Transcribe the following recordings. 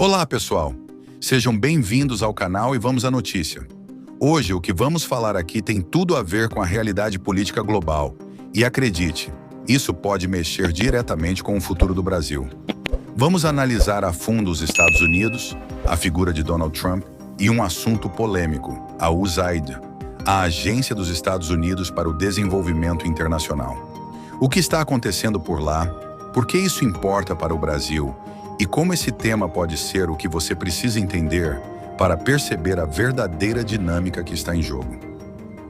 Olá, pessoal! Sejam bem-vindos ao canal e vamos à notícia. Hoje, o que vamos falar aqui tem tudo a ver com a realidade política global. E acredite, isso pode mexer diretamente com o futuro do Brasil. Vamos analisar a fundo os Estados Unidos, a figura de Donald Trump e um assunto polêmico, a USAID, a Agência dos Estados Unidos para o Desenvolvimento Internacional. O que está acontecendo por lá? Por que isso importa para o Brasil? E como esse tema pode ser o que você precisa entender para perceber a verdadeira dinâmica que está em jogo.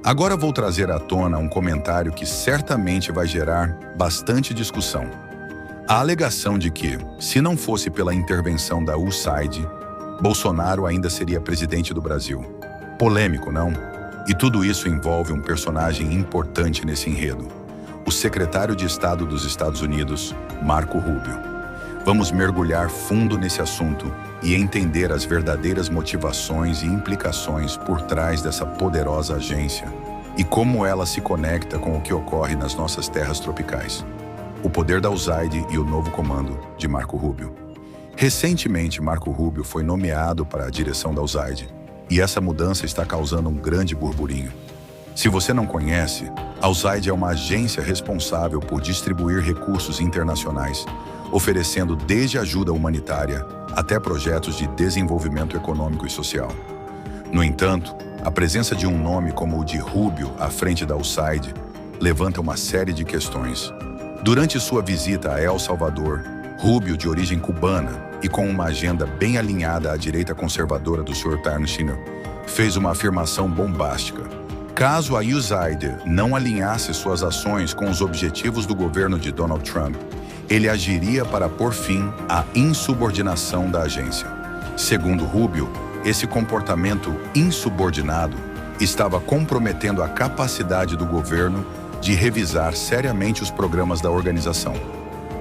Agora vou trazer à tona um comentário que certamente vai gerar bastante discussão. A alegação de que, se não fosse pela intervenção da USAID, Bolsonaro ainda seria presidente do Brasil. Polêmico, não? E tudo isso envolve um personagem importante nesse enredo, o secretário de Estado dos Estados Unidos, Marco Rubio. Vamos mergulhar fundo nesse assunto e entender as verdadeiras motivações e implicações por trás dessa poderosa agência e como ela se conecta com o que ocorre nas nossas terras tropicais. O poder da USAID e o novo comando de Marco Rubio. Recentemente, Marco Rubio foi nomeado para a direção da USAID e essa mudança está causando um grande burburinho. Se você não conhece, a USAID é uma agência responsável por distribuir recursos internacionais, oferecendo desde ajuda humanitária até projetos de desenvolvimento econômico e social. No entanto, a presença de um nome como o de Rubio à frente da USAID levanta uma série de questões. Durante sua visita a El Salvador, Rubio, de origem cubana e com uma agenda bem alinhada à direita conservadora do Sr. Tarno Chino, fez uma afirmação bombástica. Caso a USAID não alinhasse suas ações com os objetivos do governo de Donald Trump, ele agiria para pôr fim à insubordinação da agência. Segundo Rubio, esse comportamento insubordinado estava comprometendo a capacidade do governo de revisar seriamente os programas da organização.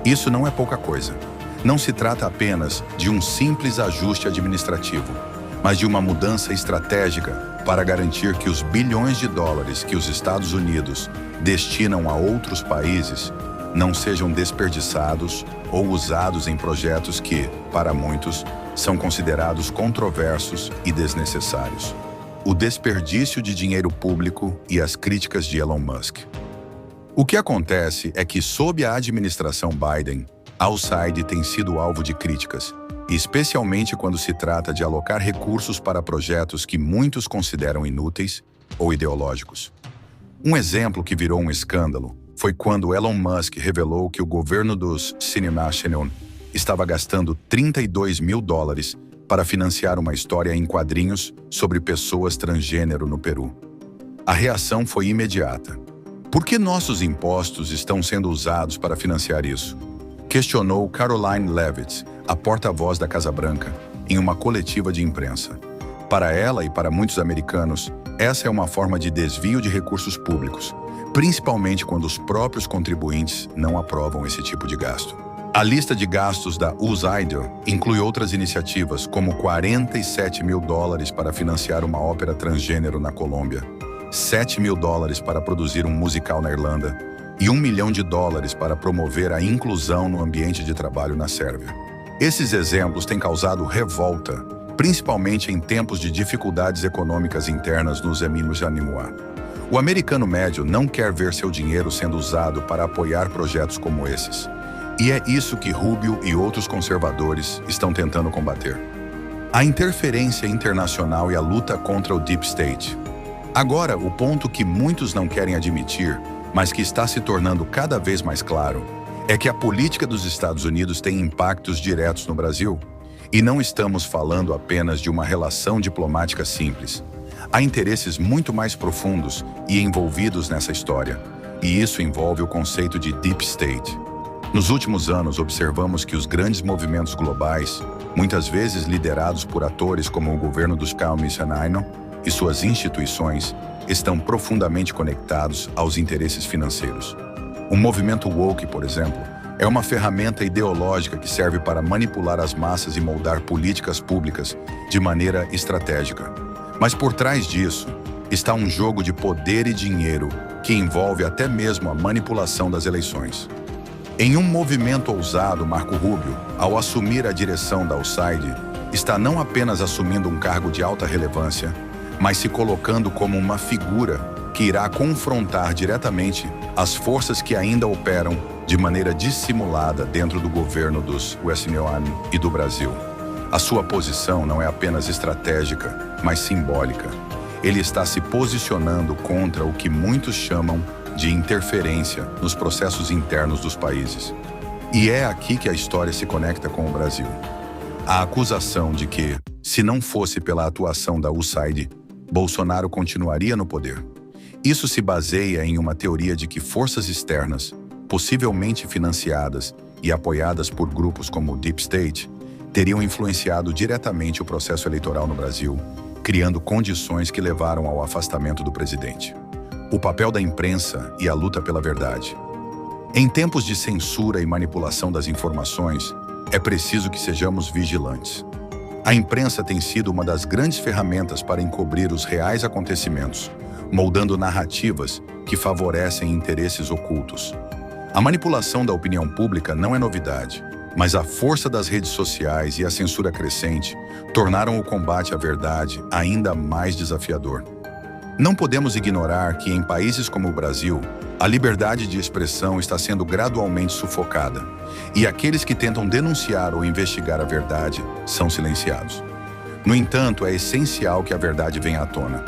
Isso não é pouca coisa. Não se trata apenas de um simples ajuste administrativo, mas de uma mudança estratégica para garantir que os bilhões de dólares que os Estados Unidos destinam a outros países não sejam desperdiçados ou usados em projetos que, para muitos, são considerados controversos e desnecessários. O desperdício de dinheiro público e as críticas de Elon Musk. O que acontece é que, sob a administração Biden, a USAID tem sido alvo de críticas, especialmente quando se trata de alocar recursos para projetos que muitos consideram inúteis ou ideológicos. Um exemplo que virou um escândalo foi quando Elon Musk revelou que o governo dos National estava gastando $32 mil para financiar uma história em quadrinhos sobre pessoas transgênero no Peru. A reação foi imediata. Por que nossos impostos estão sendo usados para financiar isso? Questionou Caroline Leavitt, a porta-voz da Casa Branca, em uma coletiva de imprensa. Para ela e para muitos americanos, essa é uma forma de desvio de recursos públicos, principalmente quando os próprios contribuintes não aprovam esse tipo de gasto. A lista de gastos da USAID inclui outras iniciativas, como $47 mil para financiar uma ópera transgênero na Colômbia, $7 mil para produzir um musical na Irlanda e $1 milhão para promover a inclusão no ambiente de trabalho na Sérvia. Esses exemplos têm causado revolta, principalmente em tempos de dificuldades econômicas internas nos Estados Unidos. O americano médio não quer ver seu dinheiro sendo usado para apoiar projetos como esses. E é isso que Rubio e outros conservadores estão tentando combater. A interferência internacional e a luta contra o Deep State. Agora, o ponto que muitos não querem admitir, mas que está se tornando cada vez mais claro, é que a política dos Estados Unidos tem impactos diretos no Brasil. E não estamos falando apenas de uma relação diplomática simples. Há interesses muito mais profundos e envolvidos nessa história, e isso envolve o conceito de Deep State. Nos últimos anos, observamos que os grandes movimentos globais, muitas vezes liderados por atores como o governo dos Estados Unidos e suas instituições, estão profundamente conectados aos interesses financeiros. O movimento woke, por exemplo, é uma ferramenta ideológica que serve para manipular as massas e moldar políticas públicas de maneira estratégica. Mas por trás disso, está um jogo de poder e dinheiro que envolve até mesmo a manipulação das eleições. Em um movimento ousado, Marco Rubio, ao assumir a direção da USAID, está não apenas assumindo um cargo de alta relevância, mas se colocando como uma figura que irá confrontar diretamente as forças que ainda operam de maneira dissimulada dentro do governo dos Westinian e do Brasil. A sua posição não é apenas estratégica, mas simbólica. Ele está se posicionando contra o que muitos chamam de interferência nos processos internos dos países. E é aqui que a história se conecta com o Brasil. A acusação de que, se não fosse pela atuação da USAID, Bolsonaro continuaria no poder. Isso se baseia em uma teoria de que forças externas, possivelmente financiadas e apoiadas por grupos como o Deep State, teriam influenciado diretamente o processo eleitoral no Brasil, criando condições que levaram ao afastamento do presidente. O papel da imprensa e a luta pela verdade. Em tempos de censura e manipulação das informações, é preciso que sejamos vigilantes. A imprensa tem sido uma das grandes ferramentas para encobrir os reais acontecimentos, moldando narrativas que favorecem interesses ocultos. A manipulação da opinião pública não é novidade, mas a força das redes sociais e a censura crescente tornaram o combate à verdade ainda mais desafiador. Não podemos ignorar que, em países como o Brasil, a liberdade de expressão está sendo gradualmente sufocada, e aqueles que tentam denunciar ou investigar a verdade são silenciados. No entanto, é essencial que a verdade venha à tona.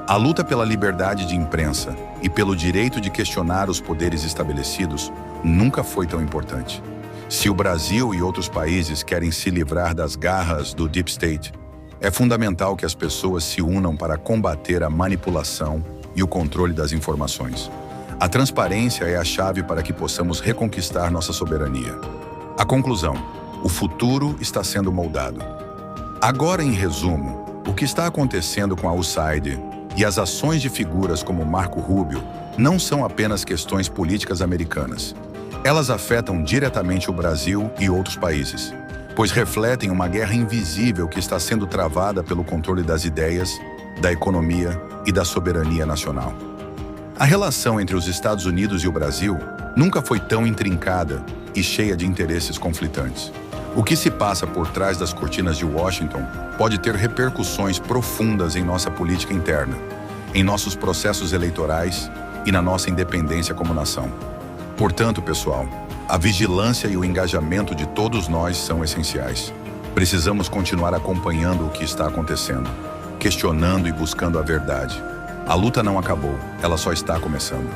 A luta pela liberdade de imprensa e pelo direito de questionar os poderes estabelecidos nunca foi tão importante. Se o Brasil e outros países querem se livrar das garras do Deep State, é fundamental que as pessoas se unam para combater a manipulação e o controle das informações. A transparência é a chave para que possamos reconquistar nossa soberania. A conclusão: o futuro está sendo moldado. Agora, em resumo, o que está acontecendo com a USAID e as ações de figuras como Marco Rubio não são apenas questões políticas americanas. Elas afetam diretamente o Brasil e outros países, pois refletem uma guerra invisível que está sendo travada pelo controle das ideias, da economia e da soberania nacional. A relação entre os Estados Unidos e o Brasil nunca foi tão intrincada e cheia de interesses conflitantes. O que se passa por trás das cortinas de Washington pode ter repercussões profundas em nossa política interna, em nossos processos eleitorais e na nossa independência como nação. Portanto, pessoal, a vigilância e o engajamento de todos nós são essenciais. Precisamos continuar acompanhando o que está acontecendo, questionando e buscando a verdade. A luta não acabou, ela só está começando.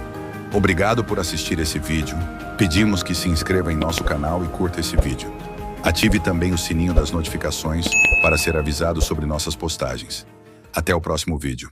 Obrigado por assistir esse vídeo. Pedimos que se inscreva em nosso canal e curta esse vídeo. Ative também o sininho das notificações para ser avisado sobre nossas postagens. Até o próximo vídeo.